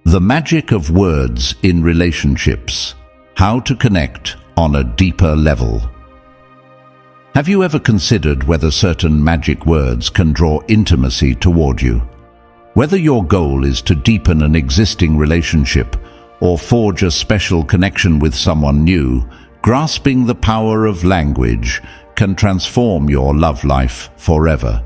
The magic of words in relationships. How to connect on a deeper level. Have you ever considered whether certain magic words can draw intimacy toward you? Whether your goal is to deepen an existing relationship or forge a special connection with someone new, grasping the power of language can transform your love life forever.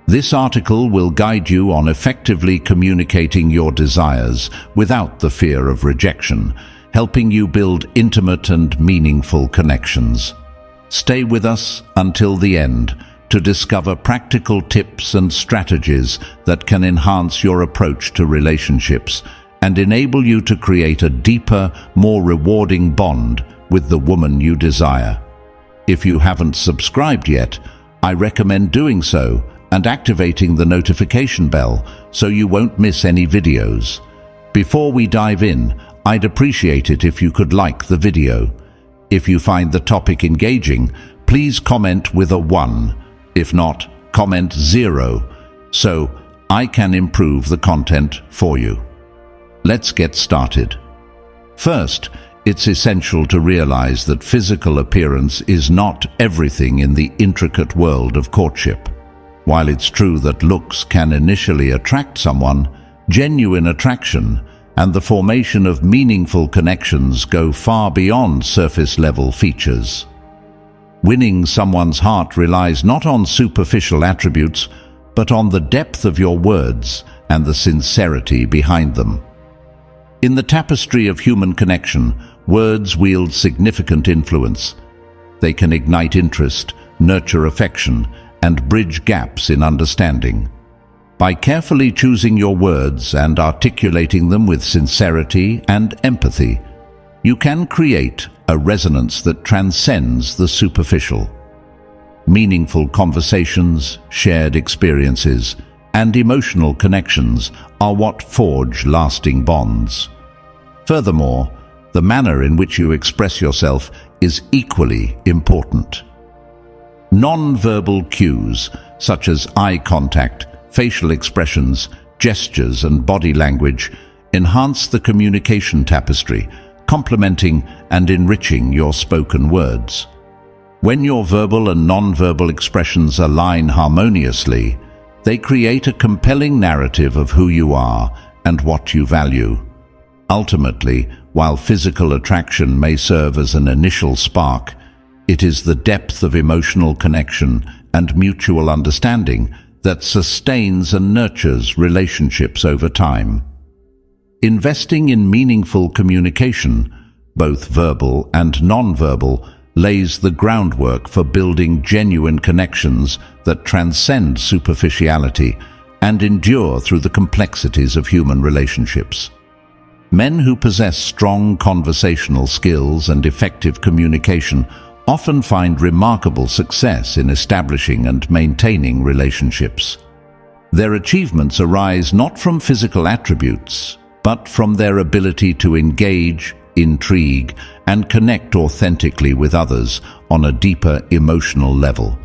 This article will guide you on effectively communicating your desires without the fear of rejection, helping you build intimate and meaningful connections. Stay with us until the end to discover practical tips and strategies that can enhance your approach to relationships and enable you to create a deeper, more rewarding bond with the woman you desire. If you haven't subscribed yet, I recommend doing so and activating the notification bell so you won't miss any videos. Before we dive in, I'd appreciate it if you could like the video. If you find the topic engaging, please comment with a 1. If not, comment 0, so I can improve the content for you. Let's get started. First, it's essential to realize that physical appearance is not everything in the intricate world of courtship. While it's true that looks can initially attract someone, genuine attraction and the formation of meaningful connections go far beyond surface-level features. Winning someone's heart relies not on superficial attributes, but on the depth of your words and the sincerity behind them. In the tapestry of human connection, words wield significant influence. They can ignite interest, nurture affection, and bridge gaps in understanding. By carefully choosing your words and articulating them with sincerity and empathy, you can create a resonance that transcends the superficial. Meaningful conversations, shared experiences, and emotional connections are what forge lasting bonds. Furthermore, the manner in which you express yourself is equally important. Non-verbal cues, such as eye contact, facial expressions, gestures, and body language, enhance the communication tapestry, complementing and enriching your spoken words. When your verbal and non-verbal expressions align harmoniously, they create a compelling narrative of who you are and what you value. Ultimately, while physical attraction may serve as an initial spark, it is the depth of emotional connection and mutual understanding that sustains and nurtures relationships over time. Investing in meaningful communication, both verbal and non-verbal, lays the groundwork for building genuine connections that transcend superficiality and endure through the complexities of human relationships. Men who possess strong conversational skills and effective communication often find remarkable success in establishing and maintaining relationships. Their achievements arise not from physical attributes, but from their ability to engage, intrigue, and connect authentically with others on a deeper emotional level.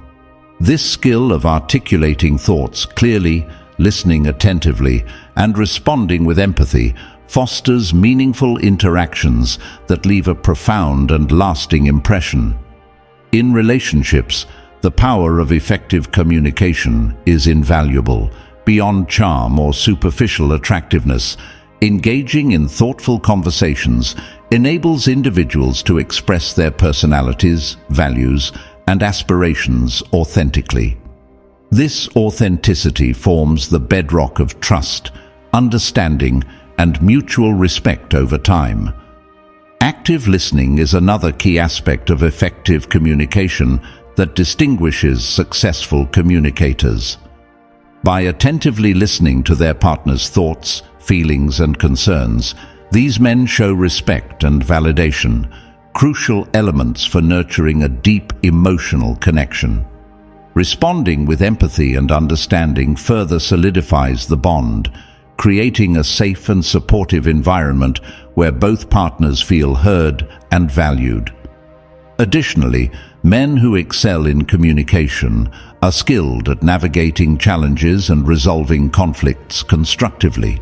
This skill of articulating thoughts clearly, listening attentively, and responding with empathy fosters meaningful interactions that leave a profound and lasting impression. In relationships, the power of effective communication is invaluable. Beyond charm or superficial attractiveness, engaging in thoughtful conversations enables individuals to express their personalities, values, and aspirations authentically. This authenticity forms the bedrock of trust, understanding, and mutual respect over time. Active listening is another key aspect of effective communication that distinguishes successful communicators. By attentively listening to their partner's thoughts, feelings, and concerns, these men show respect and validation, crucial elements for nurturing a deep emotional connection. Responding with empathy and understanding further solidifies the bond, creating a safe and supportive environment where both partners feel heard and valued. Additionally, men who excel in communication are skilled at navigating challenges and resolving conflicts constructively.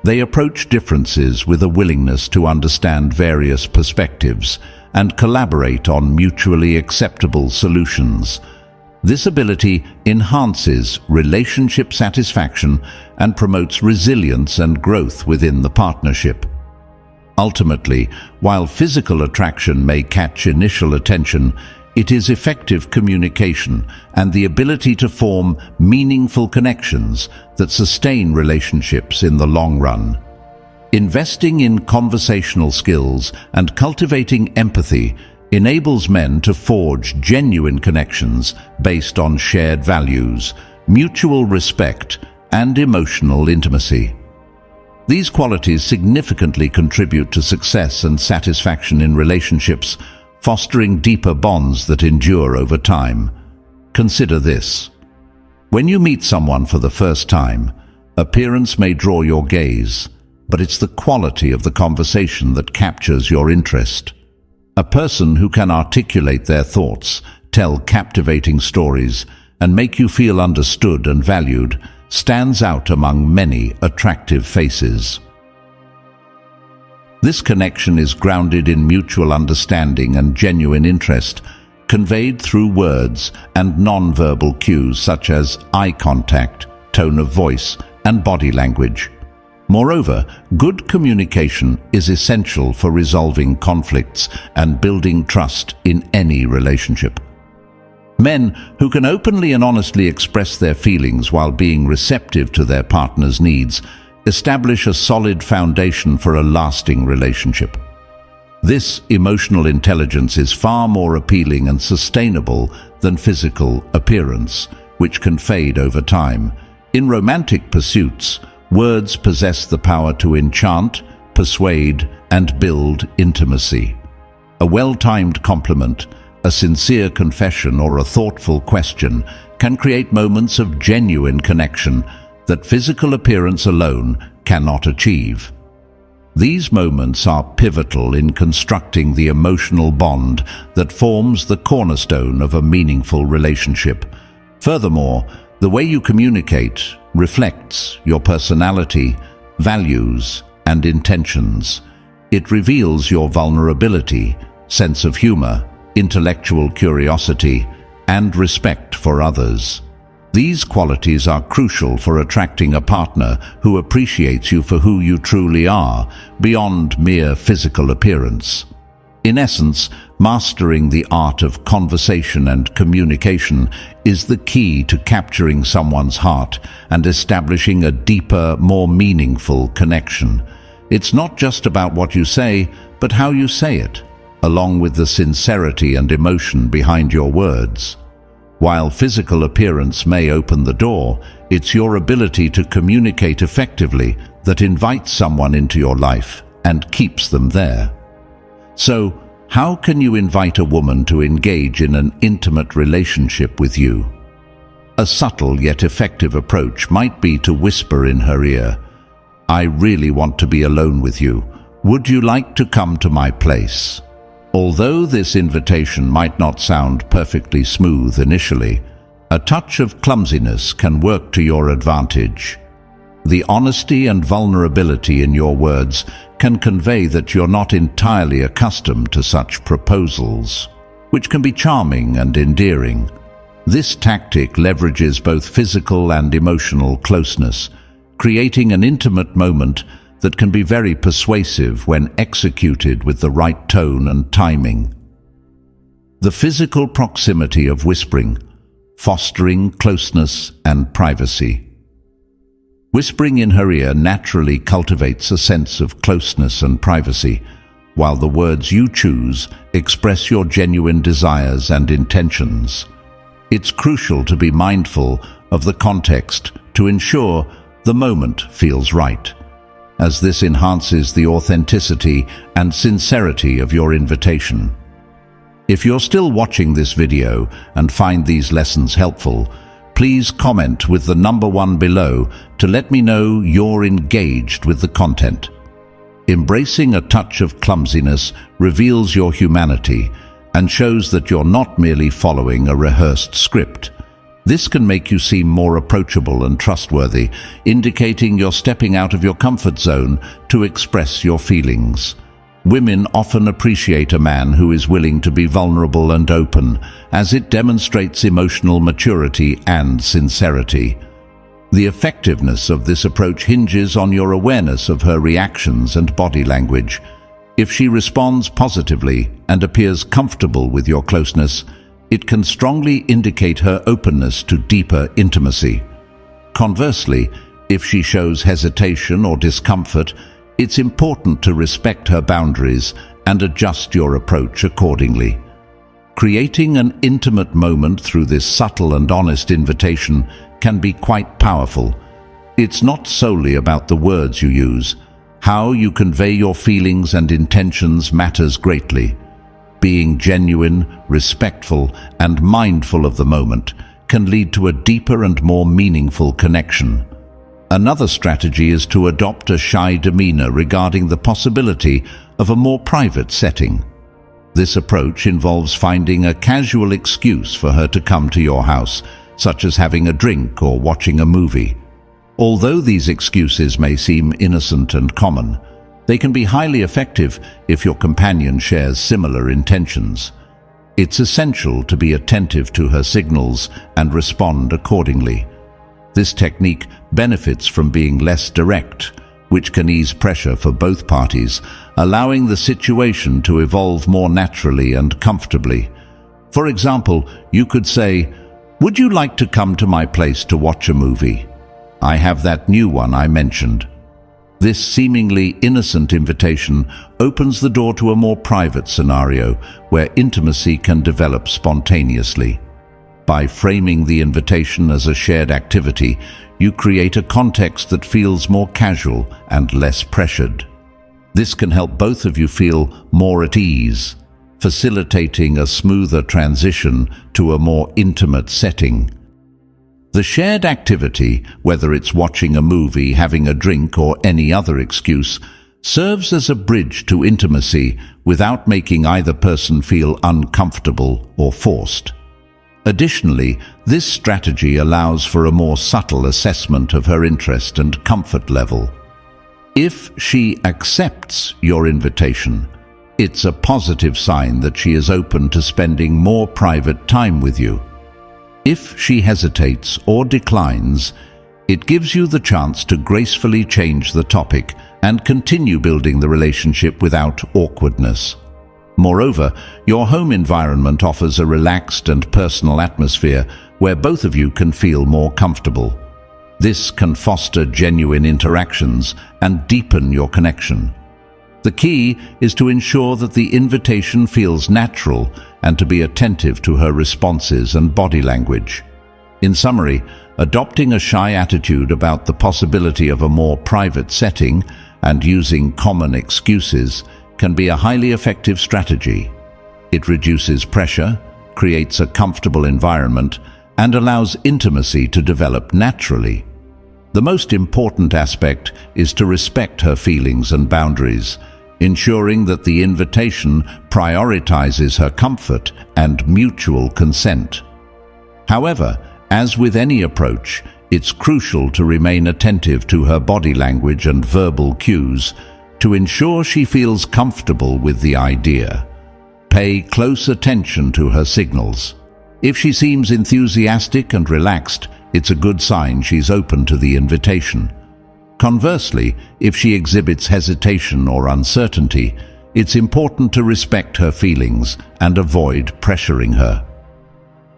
They approach differences with a willingness to understand various perspectives and collaborate on mutually acceptable solutions. This ability enhances relationship satisfaction and promotes resilience and growth within the partnership. Ultimately, while physical attraction may catch initial attention, it is effective communication and the ability to form meaningful connections that sustain relationships in the long run. Investing in conversational skills and cultivating empathy enables men to forge genuine connections based on shared values, mutual respect, and emotional intimacy. These qualities significantly contribute to success and satisfaction in relationships, fostering deeper bonds that endure over time. Consider this. When you meet someone for the first time, appearance may draw your gaze, but it's the quality of the conversation that captures your interest. A person who can articulate their thoughts, tell captivating stories, and make you feel understood and valued stands out among many attractive faces. This connection is grounded in mutual understanding and genuine interest, conveyed through words and non-verbal cues such as eye contact, tone of voice, and body language. Moreover, good communication is essential for resolving conflicts and building trust in any relationship. Men who can openly and honestly express their feelings while being receptive to their partner's needs establish a solid foundation for a lasting relationship. This emotional intelligence is far more appealing and sustainable than physical appearance, which can fade over time. In romantic pursuits, words possess the power to enchant, persuade, and build intimacy. A well-timed compliment, a sincere confession, or a thoughtful question can create moments of genuine connection that physical appearance alone cannot achieve. These moments are pivotal in constructing the emotional bond that forms the cornerstone of a meaningful relationship. Furthermore, the way you communicate reflects your personality, values, and intentions. It reveals your vulnerability, sense of humor, intellectual curiosity, and respect for others. These qualities are crucial for attracting a partner who appreciates you for who you truly are, beyond mere physical appearance. In essence, mastering the art of conversation and communication is the key to capturing someone's heart and establishing a deeper, more meaningful connection. It's not just about what you say, but how you say it, along with the sincerity and emotion behind your words. While physical appearance may open the door, it's your ability to communicate effectively that invites someone into your life and keeps them there. So, how can you invite a woman to engage in an intimate relationship with you? A subtle yet effective approach might be to whisper in her ear, "I really want to be alone with you. Would you like to come to my place?" Although this invitation might not sound perfectly smooth initially, a touch of clumsiness can work to your advantage. The honesty and vulnerability in your words can convey that you're not entirely accustomed to such proposals, which can be charming and endearing. This tactic leverages both physical and emotional closeness, creating an intimate moment that can be very persuasive when executed with the right tone and timing. The physical proximity of whispering, fostering closeness and privacy. Whispering in her ear naturally cultivates a sense of closeness and privacy, while the words you choose express your genuine desires and intentions. It's crucial to be mindful of the context to ensure the moment feels right, as this enhances the authenticity and sincerity of your invitation. If you're still watching this video and find these lessons helpful, please comment with the number 1 below to let me know you're engaged with the content. Embracing a touch of clumsiness reveals your humanity and shows that you're not merely following a rehearsed script. This can make you seem more approachable and trustworthy, indicating you're stepping out of your comfort zone to express your feelings. Women often appreciate a man who is willing to be vulnerable and open, as it demonstrates emotional maturity and sincerity. The effectiveness of this approach hinges on your awareness of her reactions and body language. If she responds positively and appears comfortable with your closeness, it can strongly indicate her openness to deeper intimacy. Conversely, if she shows hesitation or discomfort, it's important to respect her boundaries and adjust your approach accordingly. Creating an intimate moment through this subtle and honest invitation can be quite powerful. It's not solely about the words you use. How you convey your feelings and intentions matters greatly. Being genuine, respectful, and mindful of the moment can lead to a deeper and more meaningful connection. Another strategy is to adopt a shy demeanor regarding the possibility of a more private setting. This approach involves finding a casual excuse for her to come to your house, such as having a drink or watching a movie. Although these excuses may seem innocent and common, they can be highly effective if your companion shares similar intentions. It's essential to be attentive to her signals and respond accordingly. This technique benefits from being less direct, which can ease pressure for both parties, allowing the situation to evolve more naturally and comfortably. For example, you could say, "Would you like to come to my place to watch a movie? I have that new one I mentioned." This seemingly innocent invitation opens the door to a more private scenario where intimacy can develop spontaneously. By framing the invitation as a shared activity, you create a context that feels more casual and less pressured. This can help both of you feel more at ease, facilitating a smoother transition to a more intimate setting. The shared activity, whether it's watching a movie, having a drink, or any other excuse, serves as a bridge to intimacy without making either person feel uncomfortable or forced. Additionally, this strategy allows for a more subtle assessment of her interest and comfort level. If she accepts your invitation, it's a positive sign that she is open to spending more private time with you. If she hesitates or declines, it gives you the chance to gracefully change the topic and continue building the relationship without awkwardness. Moreover, your home environment offers a relaxed and personal atmosphere where both of you can feel more comfortable. This can foster genuine interactions and deepen your connection. The key is to ensure that the invitation feels natural and to be attentive to her responses and body language. In summary, adopting a shy attitude about the possibility of a more private setting and using common excuses can be a highly effective strategy. It reduces pressure, creates a comfortable environment, and allows intimacy to develop naturally. The most important aspect is to respect her feelings and boundaries, ensuring that the invitation prioritizes her comfort and mutual consent. However, as with any approach, it's crucial to remain attentive to her body language and verbal cues to ensure she feels comfortable with the idea. Pay close attention to her signals. If she seems enthusiastic and relaxed, it's a good sign she's open to the invitation. Conversely, if she exhibits hesitation or uncertainty, it's important to respect her feelings and avoid pressuring her.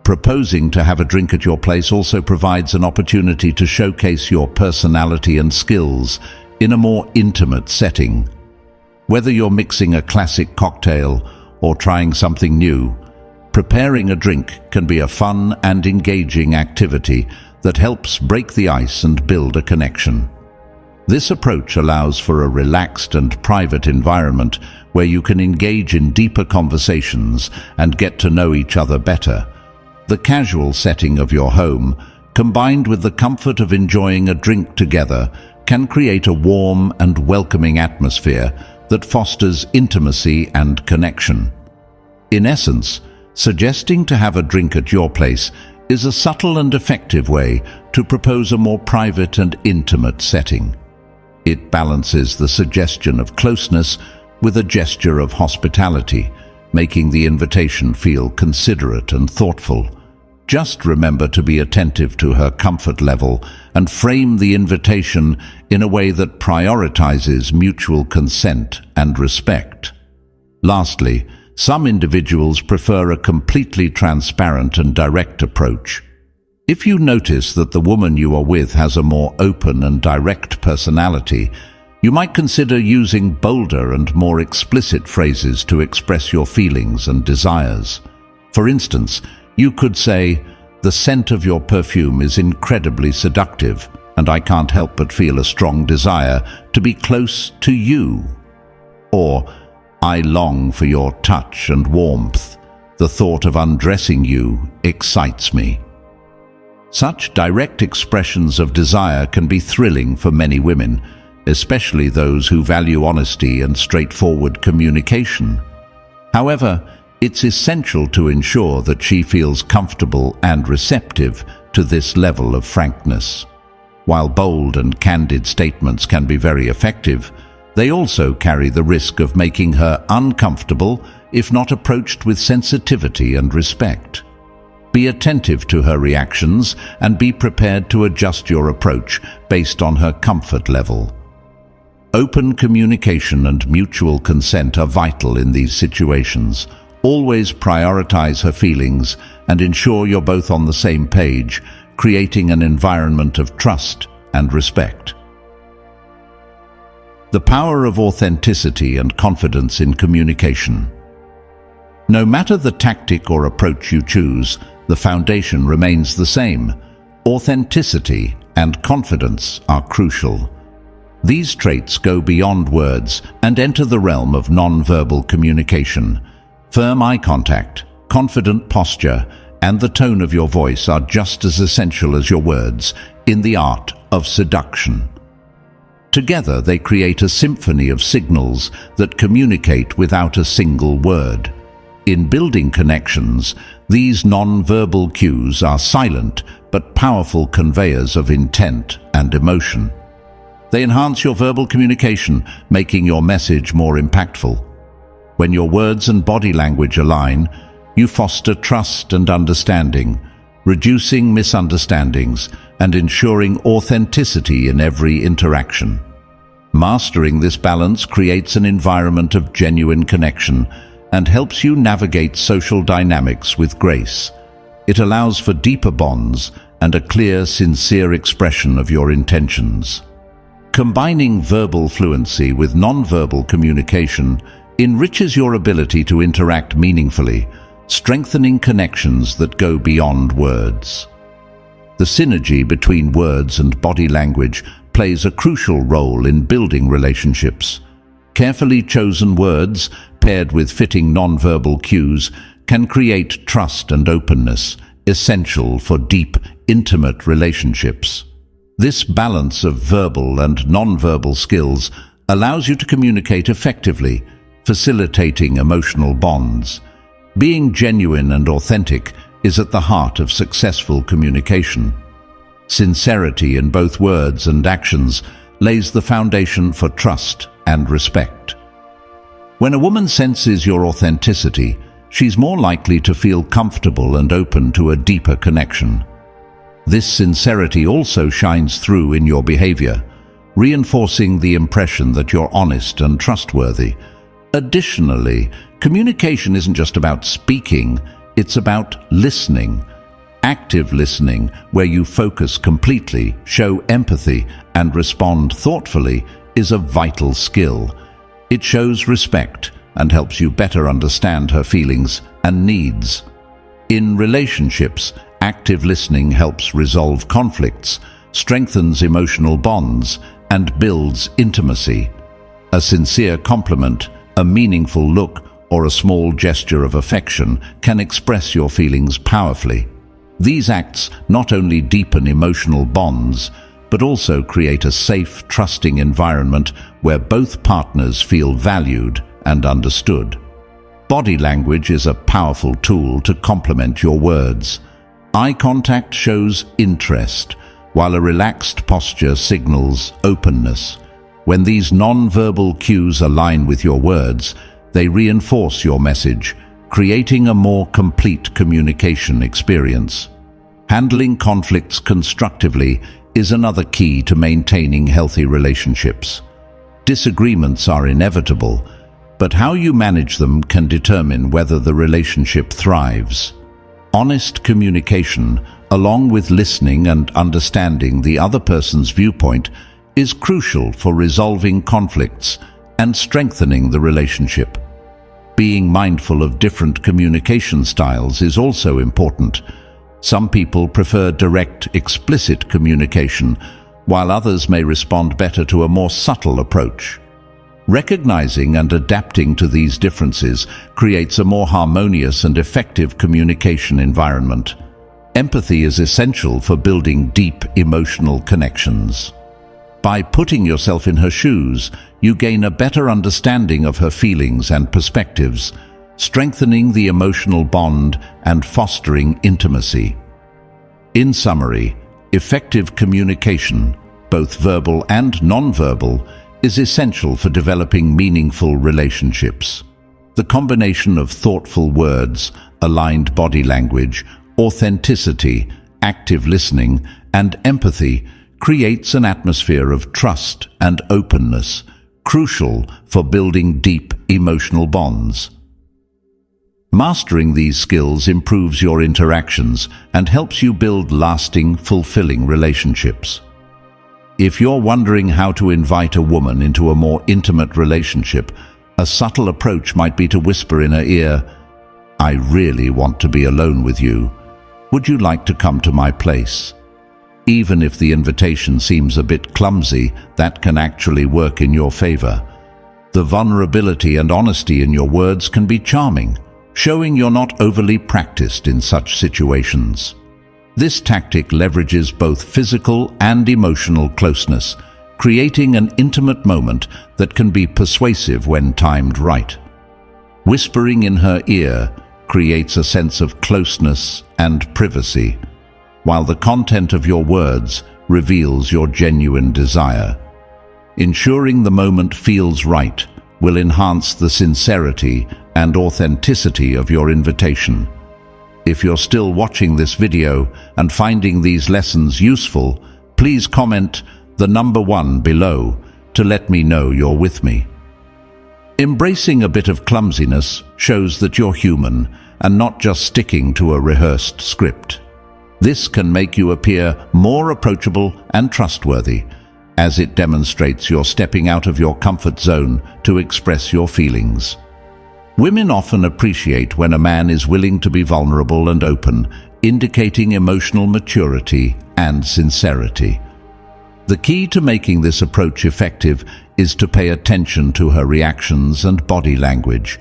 Proposing to have a drink at your place also provides an opportunity to showcase your personality and skills in a more intimate setting. Whether you're mixing a classic cocktail or trying something new, preparing a drink can be a fun and engaging activity that helps break the ice and build a connection. This approach allows for a relaxed and private environment where you can engage in deeper conversations and get to know each other better. The casual setting of your home, combined with the comfort of enjoying a drink together, can create a warm and welcoming atmosphere that fosters intimacy and connection. In essence, suggesting to have a drink at your place is a subtle and effective way to propose a more private and intimate setting. It balances the suggestion of closeness with a gesture of hospitality, making the invitation feel considerate and thoughtful. Just remember to be attentive to her comfort level and frame the invitation in a way that prioritizes mutual consent and respect. Lastly, some individuals prefer a completely transparent and direct approach. If you notice that the woman you are with has a more open and direct personality, you might consider using bolder and more explicit phrases to express your feelings and desires. For instance, you could say, "The scent of your perfume is incredibly seductive, and I can't help but feel a strong desire to be close to you." Or, "I long for your touch and warmth. The thought of undressing you excites me." Such direct expressions of desire can be thrilling for many women, especially those who value honesty and straightforward communication. However, it's essential to ensure that she feels comfortable and receptive to this level of frankness. While bold and candid statements can be very effective, they also carry the risk of making her uncomfortable if not approached with sensitivity and respect. Be attentive to her reactions and be prepared to adjust your approach based on her comfort level. Open communication and mutual consent are vital in these situations. Always prioritize her feelings and ensure you're both on the same page, creating an environment of trust and respect. The power of authenticity and confidence in communication. No matter the tactic or approach you choose, the foundation remains the same. Authenticity and confidence are crucial. These traits go beyond words and enter the realm of non-verbal communication. Firm eye contact, confident posture, and the tone of your voice are just as essential as your words in the art of seduction. Together they create a symphony of signals that communicate without a single word. In building connections, these non-verbal cues are silent but powerful conveyors of intent and emotion. They enhance your verbal communication, making your message more impactful. When your words and body language align, you foster trust and understanding, reducing misunderstandings and ensuring authenticity in every interaction. Mastering this balance creates an environment of genuine connection and helps you navigate social dynamics with grace. It allows for deeper bonds and a clear, sincere expression of your intentions. Combining verbal fluency with non-verbal communication enriches your ability to interact meaningfully, strengthening connections that go beyond words. The synergy between words and body language plays a crucial role in building relationships. Carefully chosen words, paired with fitting non-verbal cues, can create trust and openness, essential for deep, intimate relationships. This balance of verbal and non-verbal skills allows you to communicate effectively, facilitating emotional bonds. Being genuine and authentic is at the heart of successful communication. Sincerity in both words and actions lays the foundation for trust and respect. When a woman senses your authenticity, she's more likely to feel comfortable and open to a deeper connection. This sincerity also shines through in your behavior, reinforcing the impression that you're honest and trustworthy. Additionally, communication isn't just about speaking, it's about listening. Active listening, where you focus completely, show empathy, and respond thoughtfully, is a vital skill. It shows respect and helps you better understand her feelings and needs. In relationships, active listening helps resolve conflicts, strengthens emotional bonds, and builds intimacy. A sincere compliment, a meaningful look, or a small gesture of affection can express your feelings powerfully. These acts not only deepen emotional bonds, but also create a safe, trusting environment where both partners feel valued and understood. Body language is a powerful tool to complement your words. Eye contact shows interest, while a relaxed posture signals openness. When these non-verbal cues align with your words, they reinforce your message, creating a more complete communication experience. Handling conflicts constructively is another key to maintaining healthy relationships. Disagreements are inevitable, but how you manage them can determine whether the relationship thrives. Honest communication, along with listening and understanding the other person's viewpoint, is crucial for resolving conflicts and strengthening the relationship. Being mindful of different communication styles is also important. Some people prefer direct, explicit communication, while others may respond better to a more subtle approach. Recognizing and adapting to these differences creates a more harmonious and effective communication environment. Empathy is essential for building deep emotional connections. By putting yourself in her shoes, you gain a better understanding of her feelings and perspectives, strengthening the emotional bond and fostering intimacy. In summary, effective communication, both verbal and nonverbal, is essential for developing meaningful relationships. The combination of thoughtful words, aligned body language, authenticity, active listening, and empathy creates an atmosphere of trust and openness, crucial for building deep emotional bonds. Mastering these skills improves your interactions and helps you build lasting, fulfilling relationships. If you're wondering how to invite a woman into a more intimate relationship, a subtle approach might be to whisper in her ear, "I really want to be alone with you. Would you like to come to my place?" Even if the invitation seems a bit clumsy, that can actually work in your favor. The vulnerability and honesty in your words can be charming, showing you're not overly practiced in such situations. This tactic leverages both physical and emotional closeness, creating an intimate moment that can be persuasive when timed right. Whispering in her ear creates a sense of closeness and privacy, while the content of your words reveals your genuine desire. Ensuring the moment feels right will enhance the sincerity and authenticity of your invitation. If you're still watching this video and finding these lessons useful, please comment the number 1 below to let me know you're with me. Embracing a bit of clumsiness shows that you're human and not just sticking to a rehearsed script. This can make you appear more approachable and trustworthy, as it demonstrates you're stepping out of your comfort zone to express your feelings. Women often appreciate when a man is willing to be vulnerable and open, indicating emotional maturity and sincerity. The key to making this approach effective is to pay attention to her reactions and body language.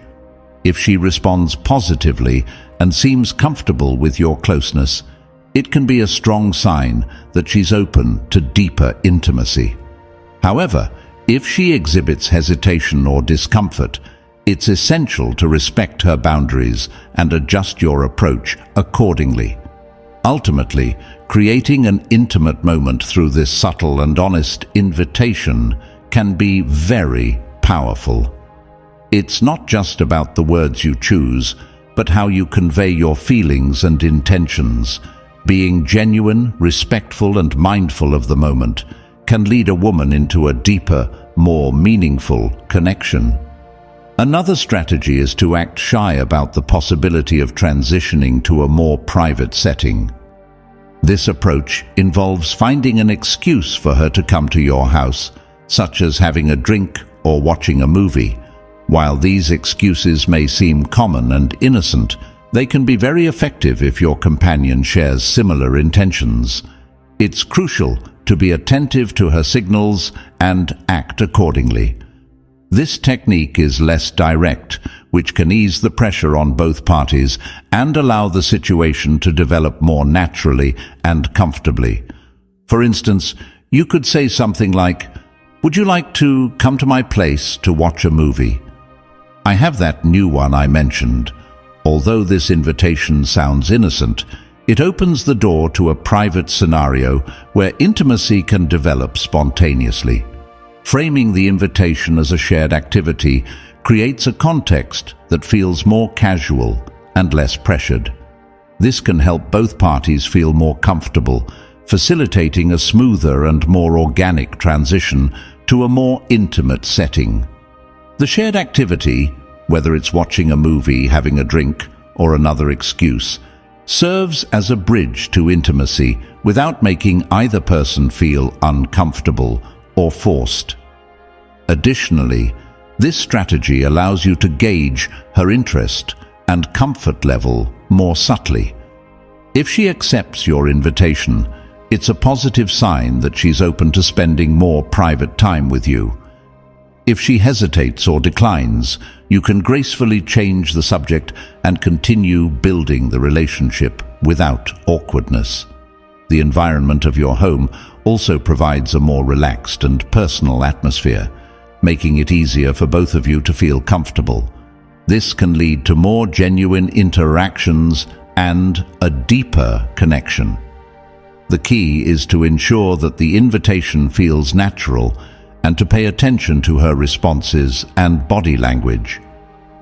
If she responds positively and seems comfortable with your closeness, it can be a strong sign that she's open to deeper intimacy. However, if she exhibits hesitation or discomfort, it's essential to respect her boundaries and adjust your approach accordingly. Ultimately, creating an intimate moment through this subtle and honest invitation can be very powerful. It's not just about the words you choose, but how you convey your feelings and intentions. Being genuine, respectful, and mindful of the moment can lead a woman into a deeper, more meaningful connection. Another strategy is to act shy about the possibility of transitioning to a more private setting. This approach involves finding an excuse for her to come to your house, such as having a drink or watching a movie. While these excuses may seem common and innocent, they can be very effective if your companion shares similar intentions. It's crucial to be attentive to her signals and act accordingly. This technique is less direct, which can ease the pressure on both parties and allow the situation to develop more naturally and comfortably. For instance, you could say something like, "Would you like to come to my place to watch a movie? I have that new one I mentioned." Although this invitation sounds innocent, It opens the door to a private scenario where intimacy can develop spontaneously. Framing the invitation as a shared activity creates a context that feels more casual and less pressured. This can help both parties feel more comfortable, facilitating a smoother and more organic transition to a more intimate setting. The shared activity, whether it's watching a movie, having a drink, or another excuse, serves as a bridge to intimacy without making either person feel uncomfortable or forced. Additionally, this strategy allows you to gauge her interest and comfort level more subtly. If she accepts your invitation, it's a positive sign that she's open to spending more private time with you. If she hesitates or declines, you can gracefully change the subject and continue building the relationship without awkwardness. The environment of your home also provides a more relaxed and personal atmosphere, making it easier for both of you to feel comfortable. This can lead to more genuine interactions and a deeper connection. The key is to ensure that the invitation feels natural and to pay attention to her responses and body language.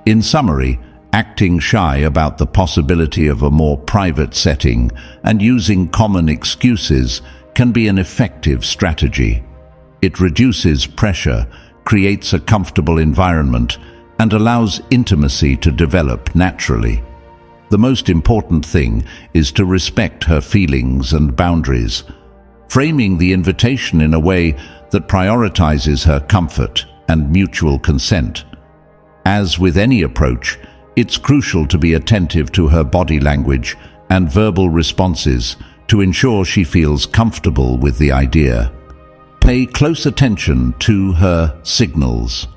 In summary, acting shy about the possibility of a more private setting and using common excuses can be an effective strategy. It reduces pressure, creates a comfortable environment, and allows intimacy to develop naturally. The most important thing is to respect her feelings and boundaries, framing the invitation in a way that prioritizes her comfort and mutual consent. As with any approach, it's crucial to be attentive to her body language and verbal responses to ensure she feels comfortable with the idea. Pay close attention to her signals.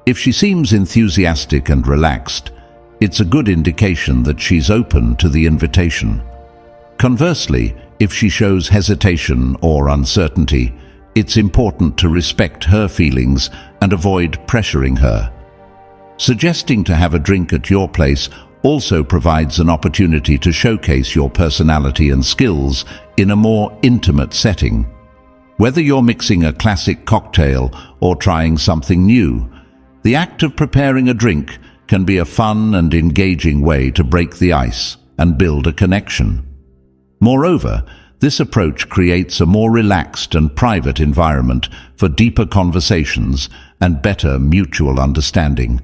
If she seems enthusiastic and relaxed, it's a good indication that she's open to the invitation. Conversely, if she shows hesitation or uncertainty, it's important to respect her feelings and avoid pressuring her. Suggesting to have a drink at your place also provides an opportunity to showcase your personality and skills in a more intimate setting. Whether you're mixing a classic cocktail or trying something new, the act of preparing a drink can be a fun and engaging way to break the ice and build a connection. Moreover, this approach creates a more relaxed and private environment for deeper conversations and better mutual understanding.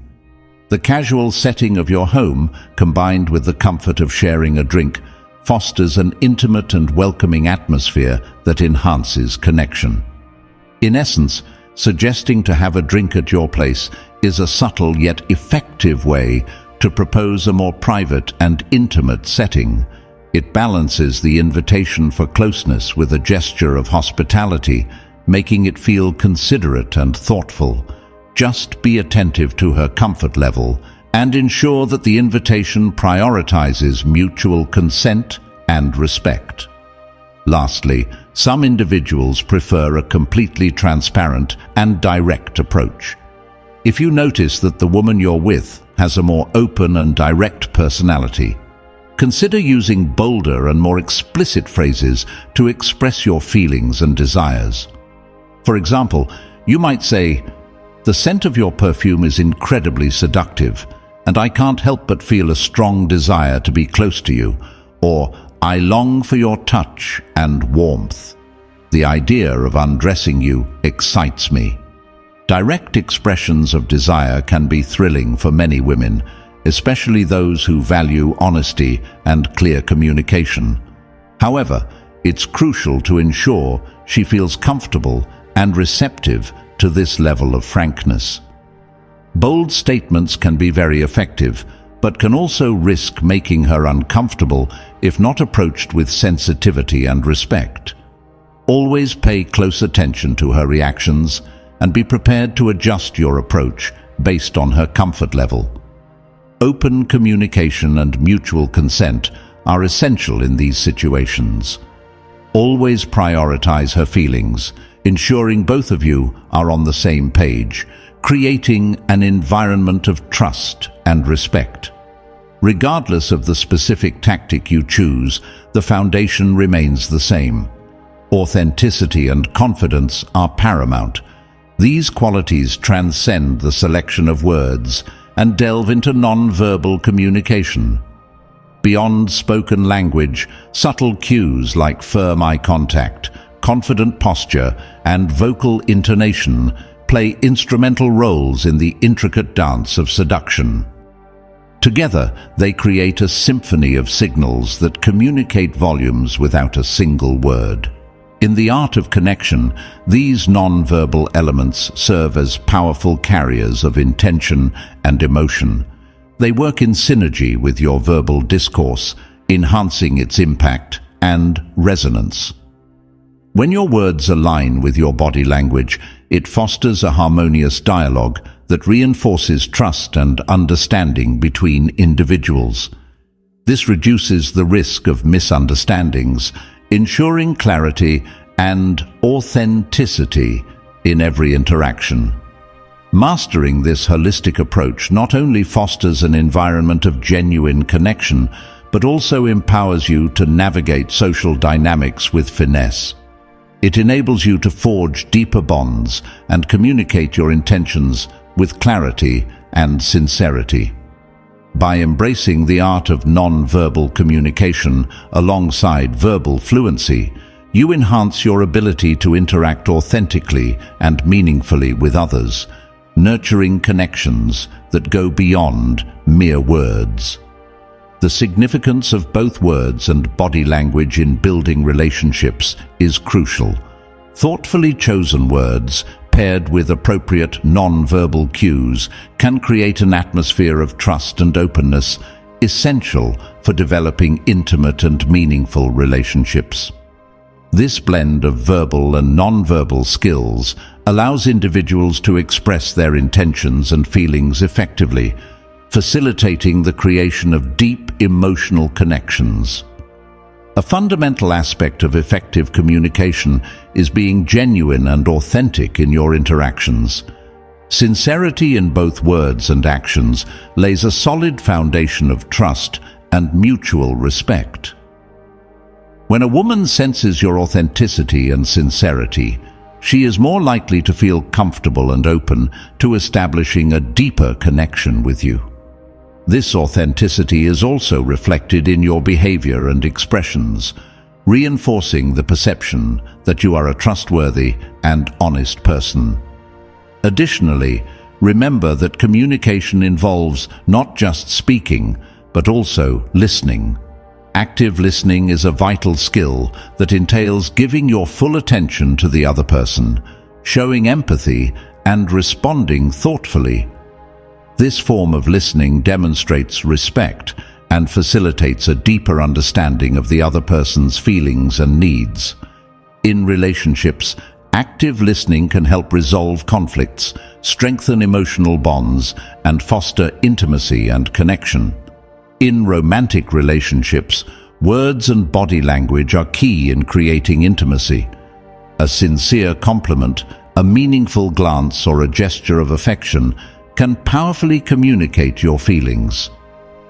The casual setting of your home, combined with the comfort of sharing a drink, fosters an intimate and welcoming atmosphere that enhances connection. In essence, suggesting to have a drink at your place is a subtle yet effective way to propose a more private and intimate setting. It balances the invitation for closeness with a gesture of hospitality, making it feel considerate and thoughtful. Just be attentive to her comfort level and ensure that the invitation prioritizes mutual consent and respect. Lastly, some individuals prefer a completely transparent and direct approach. If you notice that the woman you're with has a more open and direct personality, consider using bolder and more explicit phrases to express your feelings and desires. For example, you might say, "The scent of your perfume is incredibly seductive, and I can't help but feel a strong desire to be close to you," or "I long for your touch and warmth. The idea of undressing you excites me." Direct expressions of desire can be thrilling for many women, especially those who value honesty and clear communication. However, it's crucial to ensure she feels comfortable and receptive to this level of frankness. Bold statements can be very effective, but can also risk making her uncomfortable if not approached with sensitivity and respect. Always pay close attention to her reactions and be prepared to adjust your approach based on her comfort level. Open communication and mutual consent are essential in these situations. Always prioritize her feelings, ensuring both of you are on the same page, creating an environment of trust and respect. Regardless of the specific tactic you choose, the foundation remains the same. Authenticity and confidence are paramount. These qualities transcend the selection of words and delve into non-verbal communication. Beyond spoken language, subtle cues like firm eye contact, confident posture, and vocal intonation play instrumental roles in the intricate dance of seduction. Together, they create a symphony of signals that communicate volumes without a single word. In the art of connection, these non-verbal elements serve as powerful carriers of intention and emotion. They work in synergy with your verbal discourse, enhancing its impact and resonance. When your words align with your body language, it fosters a harmonious dialogue that reinforces trust and understanding between individuals. This reduces the risk of misunderstandings, ensuring clarity and authenticity in every interaction. Mastering this holistic approach not only fosters an environment of genuine connection, but also empowers you to navigate social dynamics with finesse. It enables you to forge deeper bonds and communicate your intentions with clarity and sincerity. By embracing the art of non-verbal communication alongside verbal fluency, you enhance your ability to interact authentically and meaningfully with others, nurturing connections that go beyond mere words. The significance of both words and body language in building relationships is crucial. Thoughtfully chosen words, paired with appropriate non-verbal cues, can create an atmosphere of trust and openness, essential for developing intimate and meaningful relationships. This blend of verbal and non-verbal skills allows individuals to express their intentions and feelings effectively, facilitating the creation of deep emotional connections. A fundamental aspect of effective communication is being genuine and authentic in your interactions. Sincerity in both words and actions lays a solid foundation of trust and mutual respect. When a woman senses your authenticity and sincerity, she is more likely to feel comfortable and open to establishing a deeper connection with you. This authenticity is also reflected in your behavior and expressions, reinforcing the perception that you are a trustworthy and honest person. Additionally, remember that communication involves not just speaking, but also listening. Active listening is a vital skill that entails giving your full attention to the other person, showing empathy, and responding thoughtfully. This form of listening demonstrates respect and facilitates a deeper understanding of the other person's feelings and needs. In relationships, active listening can help resolve conflicts, strengthen emotional bonds, and foster intimacy and connection. In romantic relationships, words and body language are key in creating intimacy. A sincere compliment, a meaningful glance, or a gesture of affection can powerfully communicate your feelings.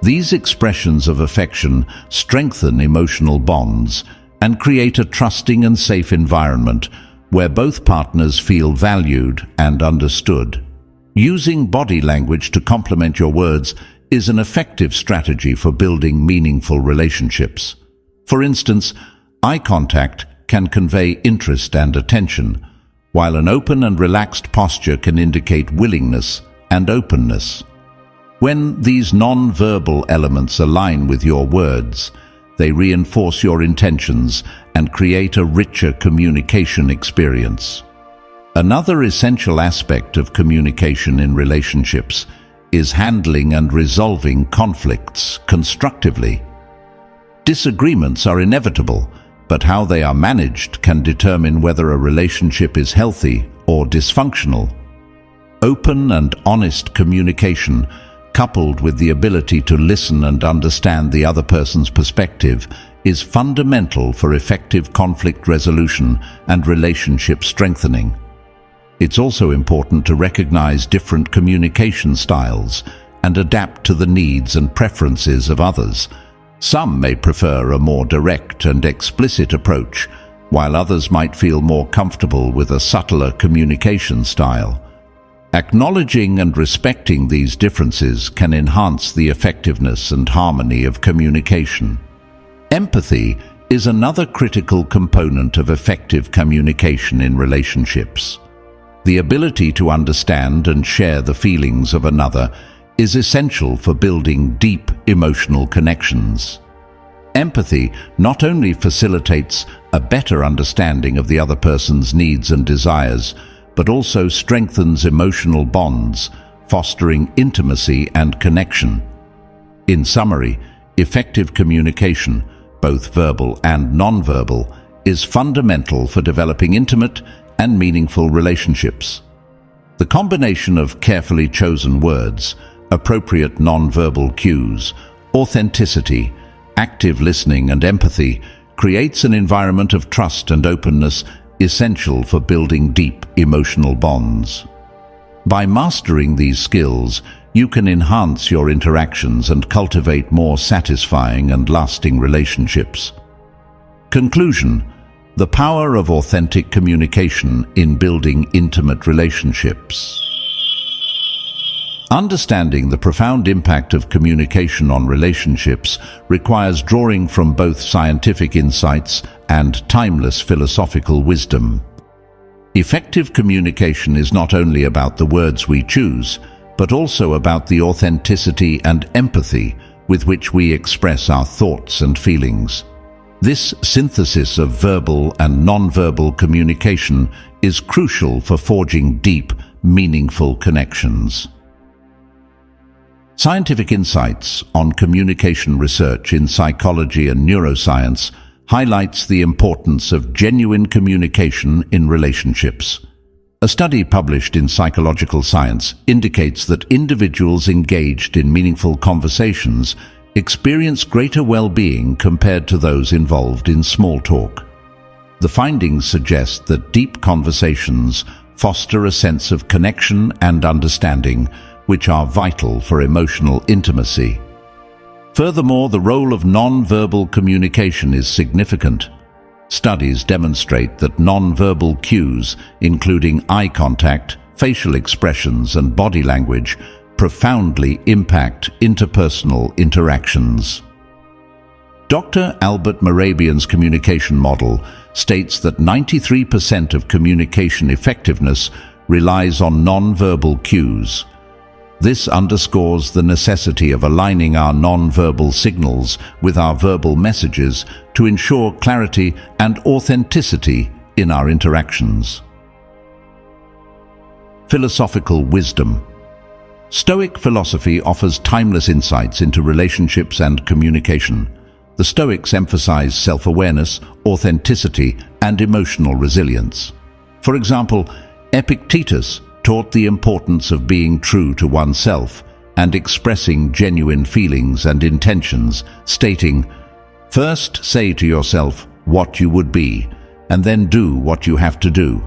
These expressions of affection strengthen emotional bonds and create a trusting and safe environment where both partners feel valued and understood. Using body language to complement your words is an effective strategy for building meaningful relationships. For instance, eye contact can convey interest and attention, while an open and relaxed posture can indicate willingness and openness. When these non-verbal elements align with your words, they reinforce your intentions and create a richer communication experience. Another essential aspect of communication in relationships is handling and resolving conflicts constructively. Disagreements are inevitable, but how they are managed can determine whether a relationship is healthy or dysfunctional. Open and honest communication, coupled with the ability to listen and understand the other person's perspective, is fundamental for effective conflict resolution and relationship strengthening. It's also important to recognize different communication styles and adapt to the needs and preferences of others. Some may prefer a more direct and explicit approach, while others might feel more comfortable with a subtler communication style. Acknowledging and respecting these differences can enhance the effectiveness and harmony of communication. Empathy is another critical component of effective communication in relationships. The ability to understand and share the feelings of another is essential for building deep emotional connections. Empathy not only facilitates a better understanding of the other person's needs and desires, but also strengthens emotional bonds, fostering intimacy and connection. In summary, effective communication, both verbal and nonverbal, is fundamental for developing intimate and meaningful relationships. The combination of carefully chosen words, appropriate nonverbal cues, authenticity, active listening, and empathy creates an environment of trust and openness essential for building deep emotional bonds. By mastering these skills, you can enhance your interactions and cultivate more satisfying and lasting relationships. Conclusion: the power of authentic communication in building intimate relationships. Understanding the profound impact of communication on relationships requires drawing from both scientific insights and timeless philosophical wisdom. Effective communication is not only about the words we choose, but also about the authenticity and empathy with which we express our thoughts and feelings. This synthesis of verbal and nonverbal communication is crucial for forging deep, meaningful connections. Scientific insights on communication research in psychology and neuroscience highlights the importance of genuine communication in relationships. A study published in Psychological Science indicates that individuals engaged in meaningful conversations experience greater well-being compared to those involved in small talk. The findings suggest that deep conversations foster a sense of connection and understanding, which are vital for emotional intimacy. Furthermore, the role of non-verbal communication is significant. Studies demonstrate that non-verbal cues, including eye contact, facial expressions, and body language, profoundly impact interpersonal interactions. Dr. Albert Mehrabian's communication model states that 93% of communication effectiveness relies on non-verbal cues. This underscores the necessity of aligning our non-verbal signals with our verbal messages to ensure clarity and authenticity in our interactions. Philosophical wisdom. Stoic philosophy offers timeless insights into relationships and communication. The Stoics emphasize self-awareness, authenticity, and emotional resilience. For example, Epictetus taught the importance of being true to oneself and expressing genuine feelings and intentions, stating, "First say to yourself what you would be, and then do what you have to do."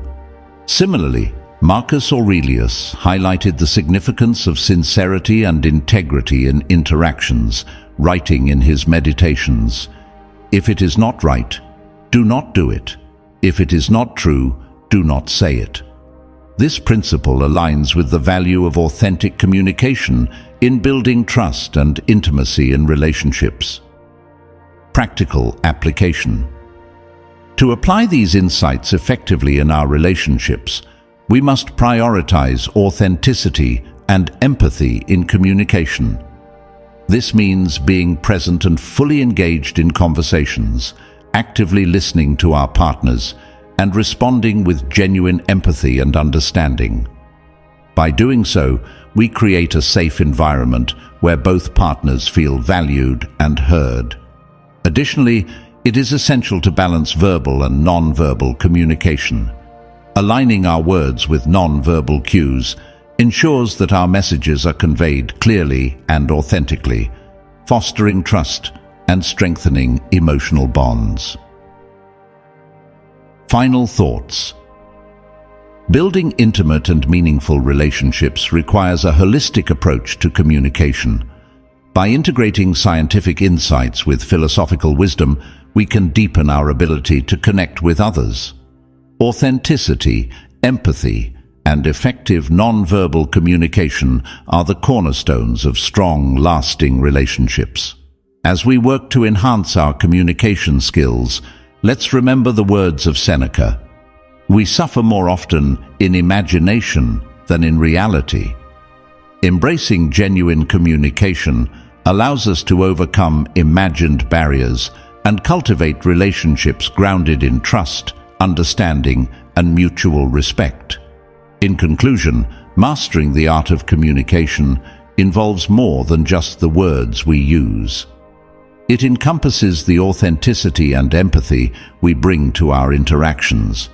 Similarly, Marcus Aurelius highlighted the significance of sincerity and integrity in interactions, writing in his Meditations, "If it is not right, do not do it. If it is not true, do not say it." This principle aligns with the value of authentic communication in building trust and intimacy in relationships. Practical application. To apply these insights effectively in our relationships, we must prioritize authenticity and empathy in communication. This means being present and fully engaged in conversations, actively listening to our partners, and responding with genuine empathy and understanding. By doing so, we create a safe environment where both partners feel valued and heard. Additionally, it is essential to balance verbal and non-verbal communication. Aligning our words with non-verbal cues ensures that our messages are conveyed clearly and authentically, fostering trust and strengthening emotional bonds. Final thoughts. Building intimate and meaningful relationships requires a holistic approach to communication. By integrating scientific insights with philosophical wisdom, we can deepen our ability to connect with others. Authenticity, empathy, and effective non-verbal communication are the cornerstones of strong, lasting relationships. As we work to enhance our communication skills, let's remember the words of Seneca. We suffer more often in imagination than in reality. Embracing genuine communication allows us to overcome imagined barriers and cultivate relationships grounded in trust, understanding, and mutual respect. In conclusion, mastering the art of communication involves more than just the words we use. It encompasses the authenticity and empathy we bring to our interactions.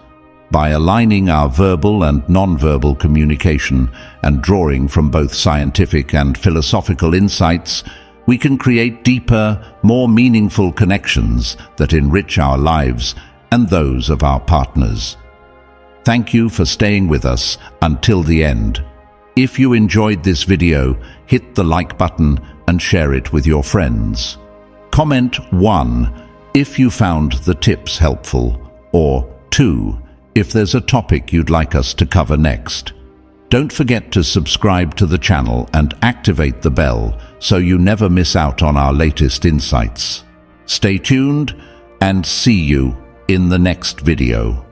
By aligning our verbal and non-verbal communication and drawing from both scientific and philosophical insights, we can create deeper, more meaningful connections that enrich our lives and those of our partners. Thank you for staying with us until the end. If you enjoyed this video, hit the like button and share it with your friends. Comment 1 if you found the tips helpful, or 2 if there's a topic you'd like us to cover next. Don't forget to subscribe to the channel and activate the bell so you never miss out on our latest insights. Stay tuned and see you in the next video.